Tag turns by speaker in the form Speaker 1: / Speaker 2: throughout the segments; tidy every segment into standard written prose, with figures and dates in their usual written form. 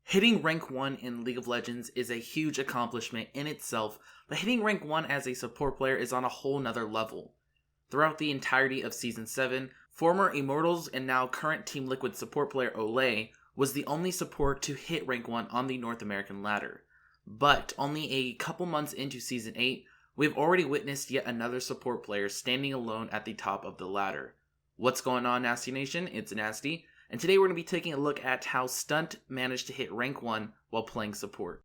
Speaker 1: Hitting rank 1 in League of Legends is a huge accomplishment in itself, but hitting rank 1 as a support player is on a whole nother level. Throughout the entirety of Season 7, former Immortals and now current Team Liquid support player Olay was the only support to hit rank 1 on the North American ladder. But only a couple months into Season 8, we've already witnessed yet another support player standing alone at the top of the ladder. What's going on, Nasty Nation? It's Nasty. And today we're going to be taking a look at how Stunt managed to hit rank 1 while playing support.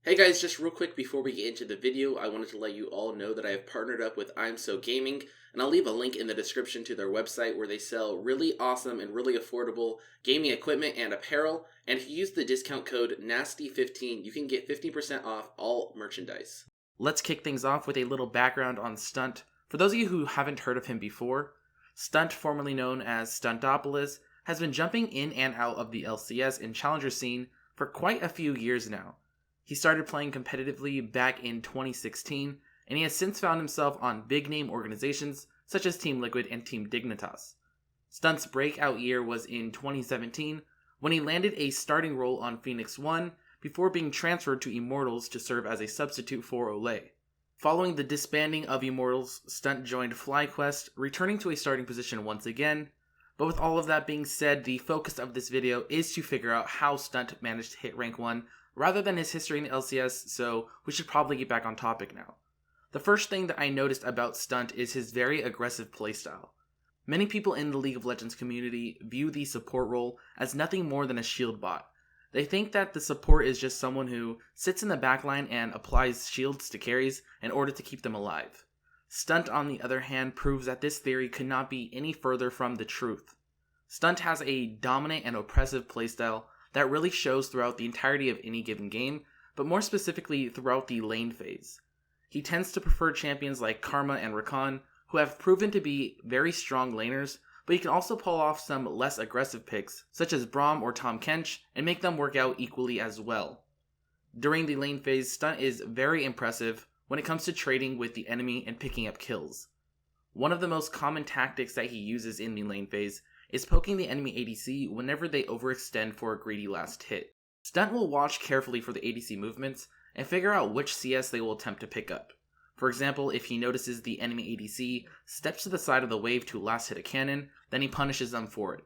Speaker 1: Hey guys, just real quick before we get into the video, I wanted to let you all know that I have partnered up with I'm So Gaming, and I'll leave a link in the description to their website where they sell really awesome and really affordable gaming equipment and apparel, and if you use the discount code NASTY15, you can get 50% off all merchandise. Let's kick things off with a little background on Stunt. For those of you who haven't heard of him before, Stunt, formerly known as STUNTOPOLIS, has been jumping in and out of the LCS and Challenger scene for quite a few years now. He started playing competitively back in 2016, and he has since found himself on big-name organizations such as Team Liquid and Team Dignitas. Stunt's breakout year was in 2017, when he landed a starting role on Phoenix 1 before being transferred to Immortals to serve as a substitute for Olay. Following the disbanding of Immortals, Stunt joined FlyQuest, returning to a starting position once again. But with all of that being said, the focus of this video is to figure out how Stunt managed to hit rank 1 rather than his history in the LCS, so we should probably get back on topic now. The first thing that I noticed about Stunt is his very aggressive playstyle. Many people in the League of Legends community view the support role as nothing more than a shield bot. They think that the support is just someone who sits in the backline and applies shields to carries in order to keep them alive. Stunt, on the other hand, proves that this theory could not be any further from the truth. Stunt has a dominant and oppressive playstyle that really shows throughout the entirety of any given game, but more specifically throughout the lane phase. He tends to prefer champions like Karma and Rakan, who have proven to be very strong laners, but he can also pull off some less aggressive picks, such as Braum or Tahm Kench, and make them work out equally as well. During the lane phase, Stunt is very impressive when it comes to trading with the enemy and picking up kills. One of the most common tactics that he uses in the lane phase is poking the enemy ADC whenever they overextend for a greedy last hit. Stunt will watch carefully for the ADC movements and figure out which CS they will attempt to pick up. For example, if he notices the enemy ADC steps to the side of the wave to last hit a cannon, then he punishes them for it.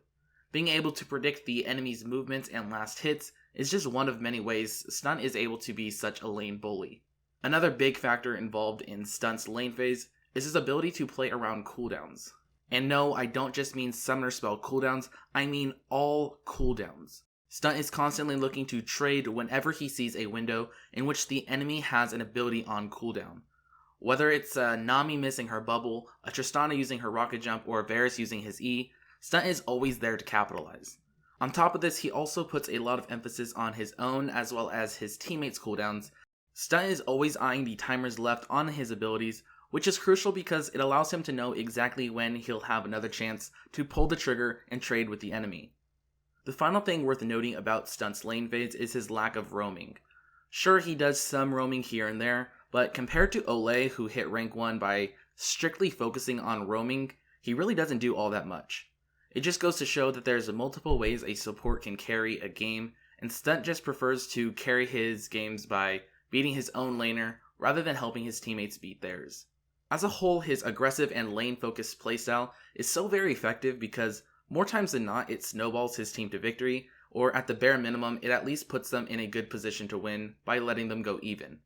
Speaker 1: Being able to predict the enemy's movements and last hits is just one of many ways Stunt is able to be such a lane bully. Another big factor involved in Stunt's lane phase is his ability to play around cooldowns. And no, I don't just mean summoner spell cooldowns, I mean all cooldowns. Stunt is constantly looking to trade whenever he sees a window in which the enemy has an ability on cooldown. Whether it's Nami missing her bubble, a Tristana using her rocket jump, or Varus using his E, Stunt is always there to capitalize. On top of this, he also puts a lot of emphasis on his own as well as his teammates' cooldowns. Stunt is always eyeing the timers left on his abilities, which is crucial because it allows him to know exactly when he'll have another chance to pull the trigger and trade with the enemy. The final thing worth noting about Stunt's lane phase is his lack of roaming. Sure, he does some roaming here and there, but compared to Olay, who hit rank 1 by strictly focusing on roaming, he really doesn't do all that much. It just goes to show that there's multiple ways a support can carry a game, and Stunt just prefers to carry his games by beating his own laner rather than helping his teammates beat theirs. As a whole, his aggressive and lane-focused playstyle is so very effective because more times than not it snowballs his team to victory, or at the bare minimum it at least puts them in a good position to win by letting them go even.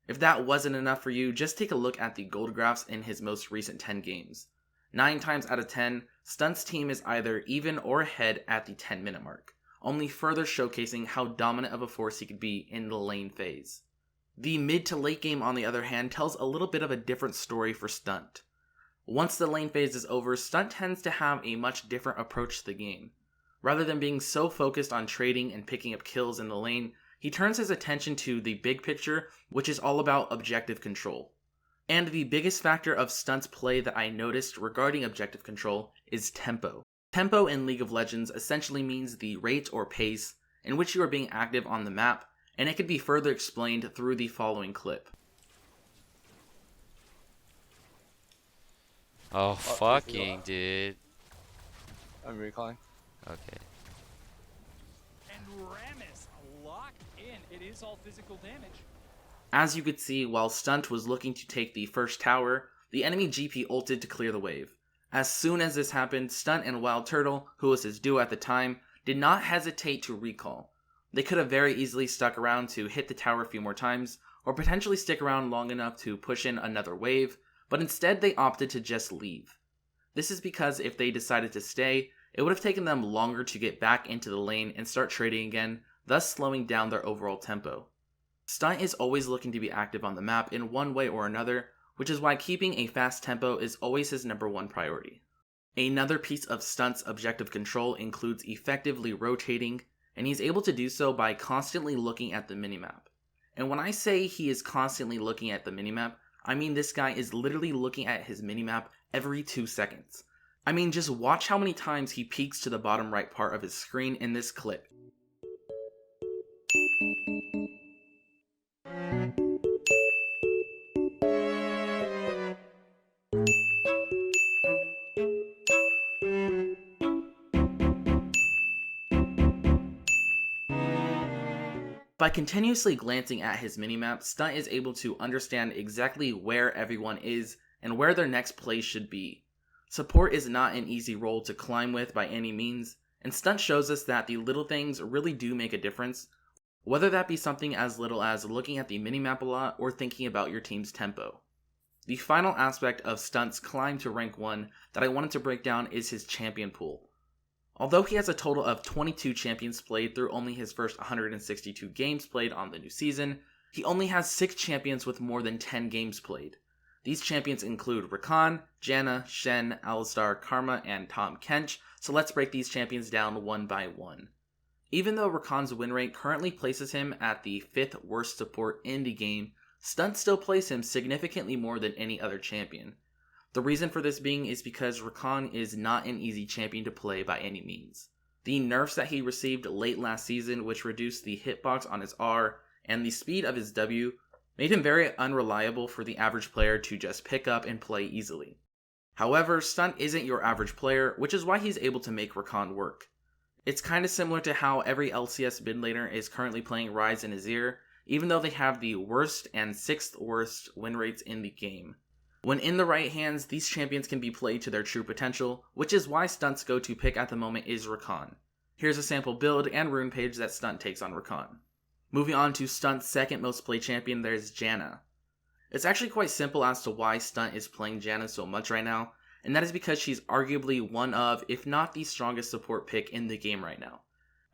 Speaker 1: If that wasn't enough for you, just take a look at the gold graphs in his most recent 10 games. 9 times out of 10, Stunt's team is either even or ahead at the 10-minute mark, only further showcasing how dominant of a force he could be in the lane phase. The mid to late game, on the other hand, tells a little bit of a different story for Stunt. Once the lane phase is over, Stunt tends to have a much different approach to the game. Rather than being so focused on trading and picking up kills in the lane, he turns his attention to the big picture, which is all about objective control. And the biggest factor of Stunt's play that I noticed regarding objective control is tempo. Tempo in League of Legends essentially means the rate or pace in which you are being active on the map, and it can be further explained through the following clip.
Speaker 2: Oh,
Speaker 3: Oh,
Speaker 2: fucking dude.
Speaker 3: I'm recalling.
Speaker 2: Okay.
Speaker 4: And Ramus locked in. It is all physical damage.
Speaker 1: As you could see, while Stunt was looking to take the first tower, the enemy GP ulted to clear the wave. As soon as this happened, Stunt and Wild Turtle, who was his duo at the time, did not hesitate to recall. They could have very easily stuck around to hit the tower a few more times, or potentially stick around long enough to push in another wave, but instead they opted to just leave. This is because if they decided to stay, it would have taken them longer to get back into the lane and start trading again, thus slowing down their overall tempo. Stunt is always looking to be active on the map in one way or another, which is why keeping a fast tempo is always his number one priority. Another piece of Stunt's objective control includes effectively rotating, and he's able to do so by constantly looking at the minimap. And when I say he is constantly looking at the minimap, I mean this guy is literally looking at his minimap every 2 seconds. I mean, just watch how many times he peeks to the bottom right part of his screen in this clip. By continuously glancing at his minimap, Stunt is able to understand exactly where everyone is and where their next play should be. Support is not an easy role to climb with by any means, and Stunt shows us that the little things really do make a difference, whether that be something as little as looking at the minimap a lot or thinking about your team's tempo. The final aspect of Stunt's climb to rank 1 that I wanted to break down is his champion pool. Although he has a total of 22 champions played through only his first 162 games played on the new season, he only has 6 champions with more than 10 games played. These champions include Rakan, Janna, Shen, Alistar, Karma, and Tahm Kench, so let's break these champions down one by one. Even though Rakan's win rate currently places him at the 5th worst support in the game, Stunt still plays him significantly more than any other champion. The reason for this being is because Rakan is not an easy champion to play by any means. The nerfs that he received late last season, which reduced the hitbox on his R and the speed of his W, made him very unreliable for the average player to just pick up and play easily. However, Stunt isn't your average player, which is why he's able to make Rakan work. It's kinda similar to how every LCS mid laner is currently playing Ryze and Azir, even though they have the worst and 6th worst win rates in the game. When in the right hands, these champions can be played to their true potential, which is why Stunt's go-to pick at the moment is Rakan. Here's a sample build and rune page that Stunt takes on Rakan. Moving on to Stunt's second most played champion, there's Janna. It's actually quite simple as to why Stunt is playing Janna so much right now, and that is because she's arguably one of, if not the strongest support pick in the game right now.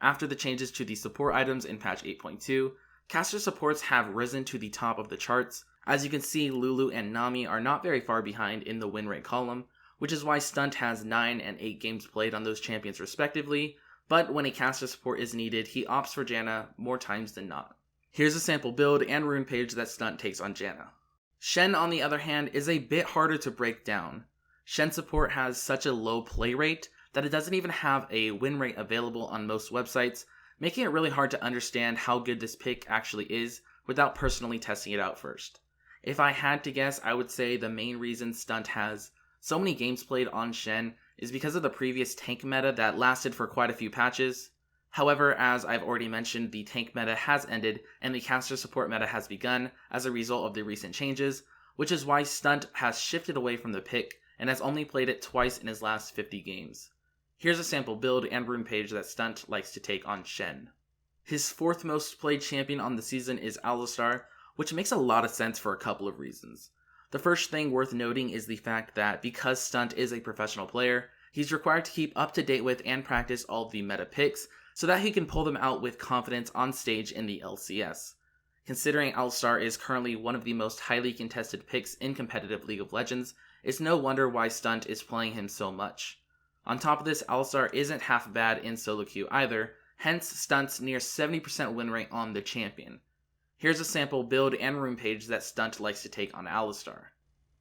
Speaker 1: After the changes to the support items in patch 8.2, caster supports have risen to the top of the charts. As you can see, Lulu and Nami are not very far behind in the win rate column, which is why Stunt has 9 and 8 games played on those champions respectively, but when a caster support is needed, he opts for Janna more times than not. Here's a sample build and rune page that Stunt takes on Janna. Shen, on the other hand, is a bit harder to break down. Shen support has such a low play rate that it doesn't even have a win rate available on most websites, making it really hard to understand how good this pick actually is without personally testing it out first. If I had to guess, I would say the main reason Stunt has so many games played on Shen is because of the previous tank meta that lasted for quite a few patches. However, as I've already mentioned, the tank meta has ended and the caster support meta has begun as a result of the recent changes, which is why Stunt has shifted away from the pick and has only played it twice in his last 50 games. Here's a sample build and rune page that Stunt likes to take on Shen. His 4th most played champion on the season is Alistar, which makes a lot of sense for a couple of reasons. The first thing worth noting is the fact that because Stunt is a professional player, he's required to keep up to date with and practice all of the meta picks so that he can pull them out with confidence on stage in the LCS. Considering Alistar is currently one of the most highly contested picks in competitive League of Legends, it's no wonder why Stunt is playing him so much. On top of this, Alistar isn't half bad in solo queue either, hence Stunt's near 70% win rate on the champion. Here's a sample build and rune page that Stunt likes to take on Alistar.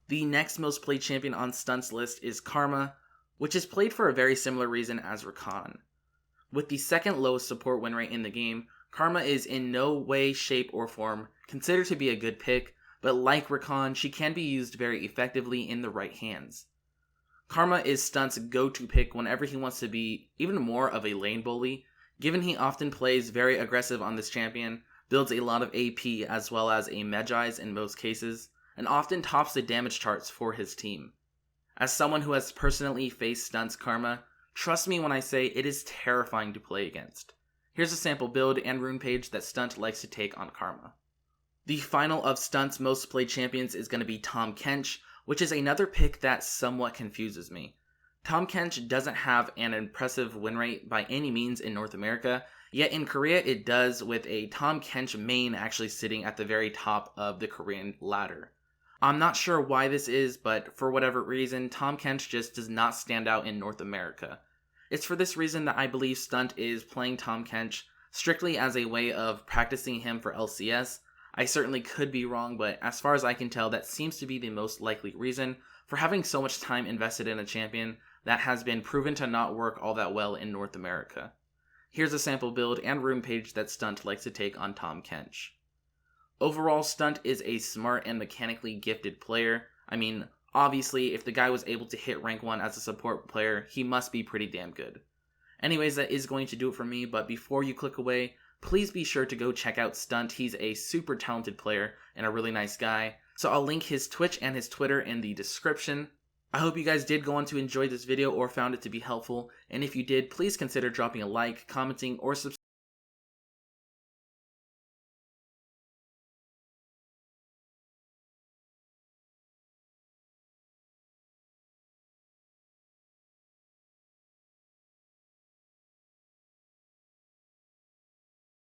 Speaker 1: The next most played champion on Stunt's list is Karma, which is played for a very similar reason as Rakan. With the second lowest support win rate in the game, Karma is in no way, shape, or form considered to be a good pick, but like Rakan, she can be used very effectively in the right hands. Karma is Stunt's go-to pick whenever he wants to be even more of a lane bully, given he often plays very aggressive on this champion, builds a lot of AP as well as a Medjai's in most cases, and often tops the damage charts for his team. As someone who has personally faced Stunt's Karma, trust me when I say it is terrifying to play against. Here's a sample build and rune page that Stunt likes to take on Karma. The final of Stunt's most played champions is going to be Tahm Kench, which is another pick that somewhat confuses me. Tahm Kench doesn't have an impressive win rate by any means in North America, yet in Korea it does, with a Tahm Kench main actually sitting at the very top of the Korean ladder. I'm not sure why this is, but for whatever reason, Tahm Kench just does not stand out in North America. It's for this reason that I believe Stunt is playing Tahm Kench strictly as a way of practicing him for LCS. I certainly could be wrong, but as far as I can tell, that seems to be the most likely reason for having so much time invested in a champion that has been proven to not work all that well in North America. Here's a sample build and rune page that Stunt likes to take on Tahm Kench. Overall, Stunt is a smart and mechanically gifted player. I mean, obviously, if the guy was able to hit rank 1 as a support player, he must be pretty damn good. Anyways, that is going to do it for me, but before you click away, please be sure to go check out Stunt. He's a super talented player and a really nice guy. So I'll link his Twitch and his Twitter in the description. I hope you guys did go on to enjoy this video or found it to be helpful, and if you did, please consider dropping a like, commenting, or subscribing